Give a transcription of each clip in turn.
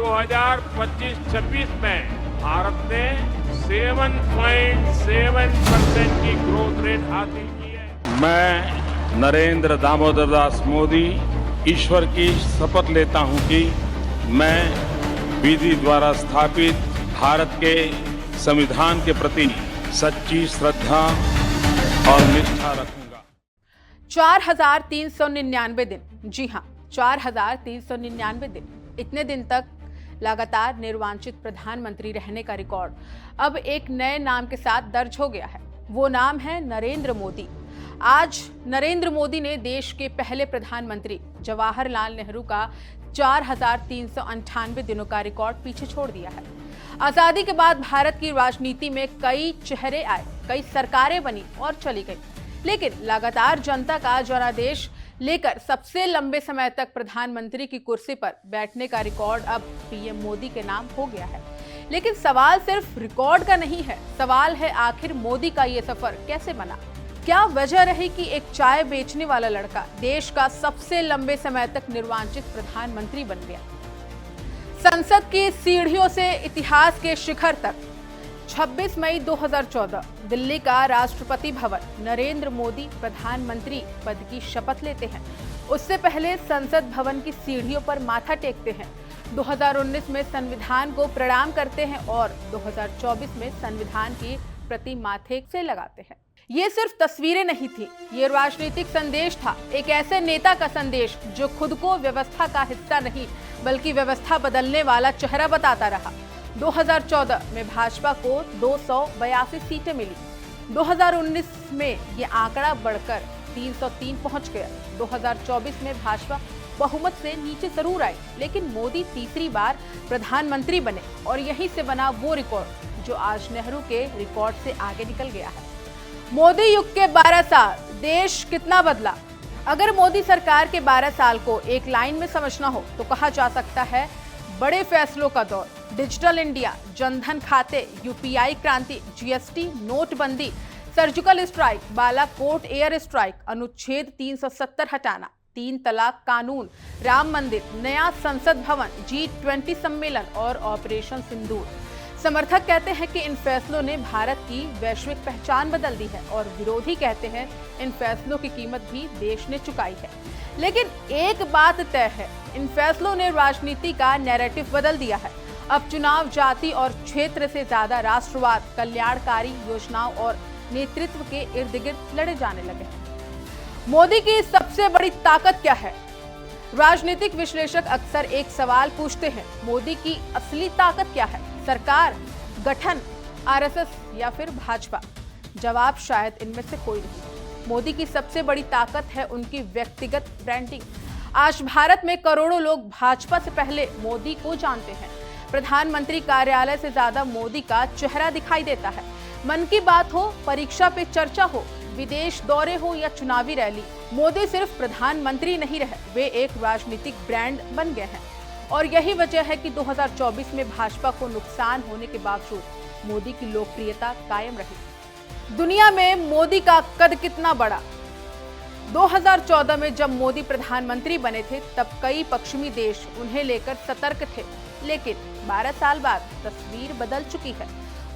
2025-26 में भारत ने 7.7% की ग्रोथ रेट हासिल की है। मैं नरेंद्र दामोदर दास मोदी ईश्वर की शपथ लेता हूं कि मैं विधि द्वारा स्थापित भारत के संविधान के प्रति सच्ची श्रद्धा और निष्ठा रखूंगा। 4,399 दिन, जी हाँ 4,399 दिन। इतने दिन तक लगातार निर्वाचित प्रधानमंत्री रहने का रिकॉर्ड अब एक नए नाम के साथ दर्ज हो गया है। वो नाम है नरेंद्र मोदी। आज नरेंद्र मोदी ने देश के पहले प्रधानमंत्री जवाहरलाल नेहरू का 4,398 दिनों का रिकॉर्ड पीछे छोड़ दिया है। आजादी के बाद भारत की राजनीति में कई चेहरे आए, कई सरकारें बनी और चली गई, लेकिन लगातार जनता का जनादेश लेकर सबसे लंबे समय तक प्रधानमंत्री की कुर्सी पर बैठने का रिकॉर्ड अब पीएम मोदी के नाम हो गया है। लेकिन सवाल सिर्फ रिकॉर्ड का नहीं है, सवाल है आखिर मोदी का ये सफर कैसे बना। क्या वजह रही कि एक चाय बेचने वाला लड़का देश का सबसे लंबे समय तक निर्वाचित प्रधानमंत्री बन गया। संसद की सीढ़ियों से इतिहास के शिखर तक 26 मई 2014 दिल्ली का राष्ट्रपति भवन, नरेंद्र मोदी प्रधानमंत्री पद की शपथ लेते हैं। उससे पहले संसद भवन की सीढ़ियों पर माथा टेकते हैं। 2019 में संविधान को प्रणाम करते हैं और 2024 में संविधान की प्रति माथे से लगाते हैं। ये सिर्फ तस्वीरें नहीं थी, ये राजनीतिक संदेश था, एक ऐसे नेता का संदेश जो खुद को व्यवस्था का हिस्सा नहीं बल्कि व्यवस्था बदलने वाला चेहरा बताता रहा। 2014 में भाजपा को 282 सीटें मिली। 2019 में ये आंकड़ा बढ़कर 303 पहुंच गया। 2024 में भाजपा बहुमत से नीचे जरूर आई, लेकिन मोदी तीसरी बार प्रधानमंत्री बने और यहीं से बना वो रिकॉर्ड जो आज नेहरू के रिकॉर्ड से आगे निकल गया है। मोदी युग के 12 साल, देश कितना बदला। अगर मोदी सरकार के 12 साल को एक लाइन में समझना हो तो कहा जा सकता है बड़े फैसलों का दौर। डिजिटल इंडिया, जनधन खाते, यूपीआई क्रांति, जीएसटी, नोटबंदी, surgical strike, Balakot air strike, अनुच्छेद 370 हटाना, 3 तलाक कानून, राम मंदिर, नया संसद भवन, G20 सम्मेलन और ऑपरेशन सिंदूर। समर्थक कहते हैं कि इन फैसलों ने भारत की वैश्विक पहचान बदल दी है और विरोधी कहते हैं इन फैसलों की कीमत भी देश ने चुकाई है। लेकिन एक बात तय है, इन फैसलों ने राजनीति का नैरेटिव बदल दिया है। अब चुनाव जाति और क्षेत्र से ज्यादा राष्ट्रवाद, कल्याणकारी योजनाओं और नेतृत्व के इर्द गिर्द लड़े जाने लगे हैं। मोदी की सबसे बड़ी ताकत क्या है? राजनीतिक विश्लेषक अक्सर एक सवाल पूछते हैं, मोदी की असली ताकत क्या है? सरकार, गठन, आरएसएस या फिर भाजपा? जवाब शायद इनमें से कोई नहीं। मोदी की सबसे बड़ी ताकत है उनकी व्यक्तिगत ब्रांडिंग। आज भारत में करोड़ों लोग भाजपा से पहले मोदी को जानते हैं। प्रधानमंत्री कार्यालय से ज्यादा मोदी का चेहरा दिखाई देता है। मन की बात हो, परीक्षा पे चर्चा हो, विदेश दौरे हो या चुनावी रैली, मोदी सिर्फ प्रधानमंत्री नहीं रहे, वे एक राजनीतिक ब्रांड बन गए हैं। और यही वजह है कि 2024 में भाजपा को नुकसान होने के बावजूद मोदी की लोकप्रियता कायम रही। दुनिया में मोदी का कद कितना बड़ा? 2014 में जब मोदी प्रधानमंत्री बने थे तब कई पश्चिमी देश उन्हें लेकर सतर्क थे, लेकिन 12 साल बाद तस्वीर बदल चुकी है।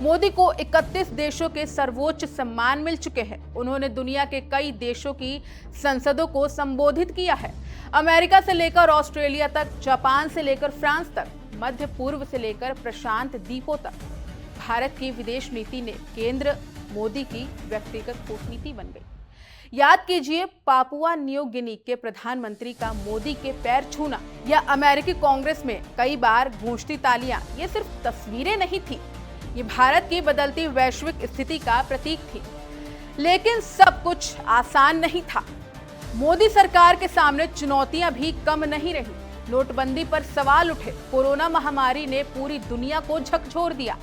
मोदी को 31 देशों के सर्वोच्च सम्मान मिल चुके हैं। उन्होंने दुनिया के कई देशों की संसदों को संबोधित किया है। अमेरिका से लेकर ऑस्ट्रेलिया तक, जापान से लेकर फ्रांस तक, मध्य पूर्व से लेकर प्रशांत द्वीपों तक। भारत की विदेश नीति ने केंद्र मोदी की व्यक्तिगत कूटनीति बन गई। याद कीजिए, पापुआ न्यू गिनी के प्रधानमंत्री का मोदी के पैर छूना या अमेरिकी कांग्रेस में कई बार गूंजती तालियां, ये सिर्फ तस्वीरें नहीं थी, ये भारत की बदलती वैश्विक स्थिति का प्रतीक थी। लेकिन सब कुछ आसान नहीं था। मोदी सरकार के सामने चुनौतियां भी कम नहीं रही। नोटबंदी पर सवाल उठे, कोरोना महामारी ने पूरी दुनिया को झकझोर दिया,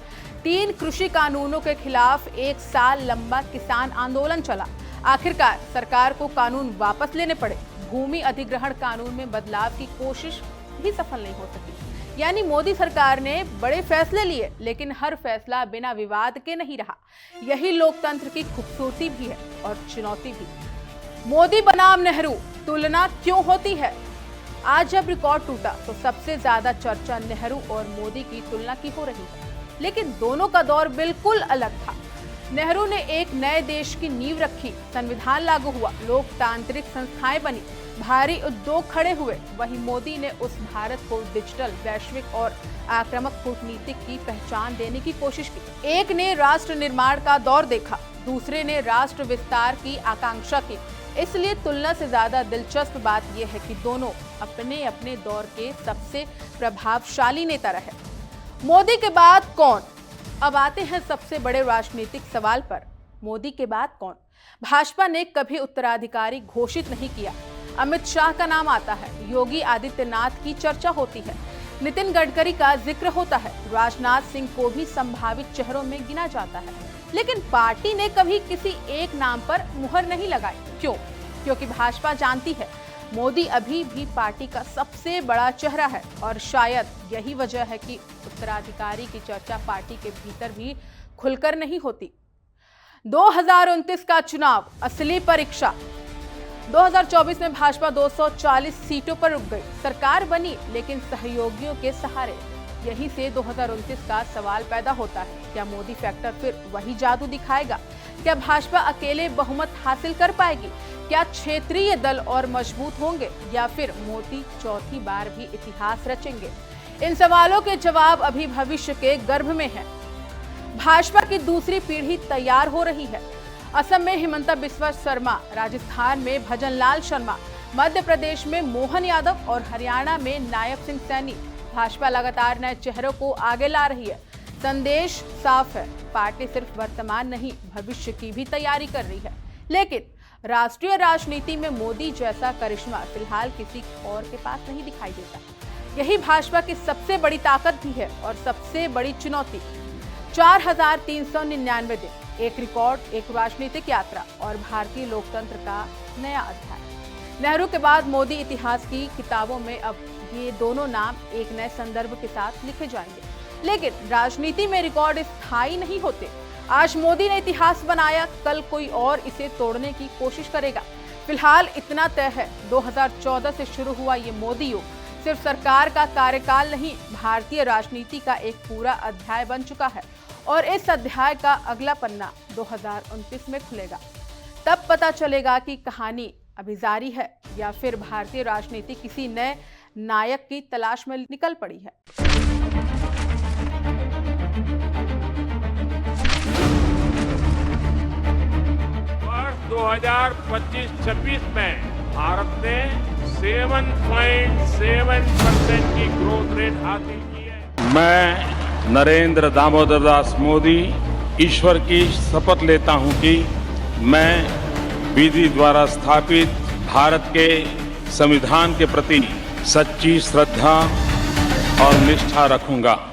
3 कृषि कानूनों के खिलाफ 1 साल लंबा किसान आंदोलन चला। आखिरकार सरकार को कानून वापस लेने पड़े। भूमि अधिग्रहण कानून में बदलाव की कोशिश भी सफल नहीं हो सकी। यानी मोदी सरकार ने बड़े फैसले लिए, लेकिन हर फैसला बिना विवाद के नहीं रहा। यही लोकतंत्र की खूबसूरती भी है और चुनौती भी। मोदी बनाम नेहरू तुलना क्यों होती है? आज जब रिकॉर्ड टूटा तो सबसे ज्यादा चर्चा नेहरू और मोदी की तुलना की हो रही है, लेकिन दोनों का दौर बिल्कुल अलग था। नेहरू ने एक नए देश की नींव रखी, संविधान लागू हुआ, लोकतांत्रिक संस्थाएं बनी, भारी उद्योग खड़े हुए। वहीं मोदी ने उस भारत को डिजिटल, वैश्विक और आक्रामक कूटनीतिक की पहचान देने की कोशिश की। एक ने राष्ट्र निर्माण का दौर देखा, दूसरे ने राष्ट्र विस्तार की आकांक्षा की। इसलिए तुलना से ज्यादा दिलचस्प बात यह है कि दोनों अपने अपने दौर के सबसे प्रभावशाली नेता रहे। मोदी के बाद कौन? अब आते हैं सबसे बड़े राजनीतिक सवाल पर। मोदी के बाद कौन? भाजपा ने कभी उत्तराधिकारी घोषित नहीं किया। अमित शाह का नाम आता है, योगी आदित्यनाथ की चर्चा होती है, नितिन गडकरी का जिक्र होता है, राजनाथ सिंह को भी संभावित चेहरों में गिना जाता है। लेकिन पार्टी ने कभी किसी एक नाम पर मुहर नहीं लगाई। क्यों? क्योंकि भाजपा जानती है मोदी अभी भी पार्टी का सबसे बड़ा चेहरा है और शायद यही वजह है कि उत्तराधिकारी की चर्चा पार्टी के भीतर भी खुलकर नहीं होती। 2029 का चुनाव, असली परीक्षा। 2024 में भाजपा 240 सीटों पर रुक गई, सरकार बनी लेकिन सहयोगियों के सहारे। यहीं से 2029 का सवाल पैदा होता है, क्या मोदी फैक्टर फिर वही जादू दिखाएगा? क्या भाजपा अकेले बहुमत हासिल कर पाएगी? क्या क्षेत्रीय दल और मजबूत होंगे या फिर मोदी चौथी बार भी इतिहास रचेंगे? इन सवालों के जवाब अभी भविष्य के गर्भ में हैं। भाजपा की दूसरी पीढ़ी तैयार हो रही है। असम में हिमंता बिस्वा शर्मा, राजस्थान में भजन लाल शर्मा, मध्य प्रदेश में मोहन यादव और हरियाणा में नायब सिंह सैनी। भाजपा लगातार नए चेहरों को आगे ला रही है। संदेश साफ है, पार्टी सिर्फ वर्तमान नहीं भविष्य की भी तैयारी कर रही है। लेकिन राष्ट्रीय राजनीति में मोदी जैसा करिश्मा फिलहाल किसी और के पास नहीं दिखाई देता। यही भाजपा की सबसे बड़ी ताकत भी है और सबसे बड़ी चुनौती। 4399 दिन, एक रिकॉर्ड, एक राजनीतिक यात्रा और भारतीय लोकतंत्र का नया अध्याय। नेहरू के बाद मोदी इतिहास की किताबों में अब ये दोनों नाम एक नए संदर्भ के साथ लिखे जाएंगे। लेकिन राजनीति में रिकॉर्ड स्थायी नहीं होते। आज मोदी ने इतिहास बनाया, कल कोई और इसे तोड़ने की कोशिश करेगा। फिलहाल इतना तय है, 2014 से शुरू हुआ ये मोदी युग सिर्फ सरकार का कार्यकाल नहीं, भारतीय राजनीति का एक पूरा अध्याय बन चुका है और इस अध्याय का अगला पन्ना 2029 में खुलेगा। तब पता चलेगा कि कहानी अभी जारी है या फिर भारतीय राजनीति किसी नए नायक की तलाश में निकल पड़ी है। वर्ष 2025-26 में भारत ने 7.7% की ग्रोथ रेट हासिल की है। मैं नरेंद्र दामोदर दास मोदी ईश्वर की शपथ लेता हूं कि मैं विधि द्वारा स्थापित भारत के संविधान के प्रति सच्ची श्रद्धा और निष्ठा रखूंगा।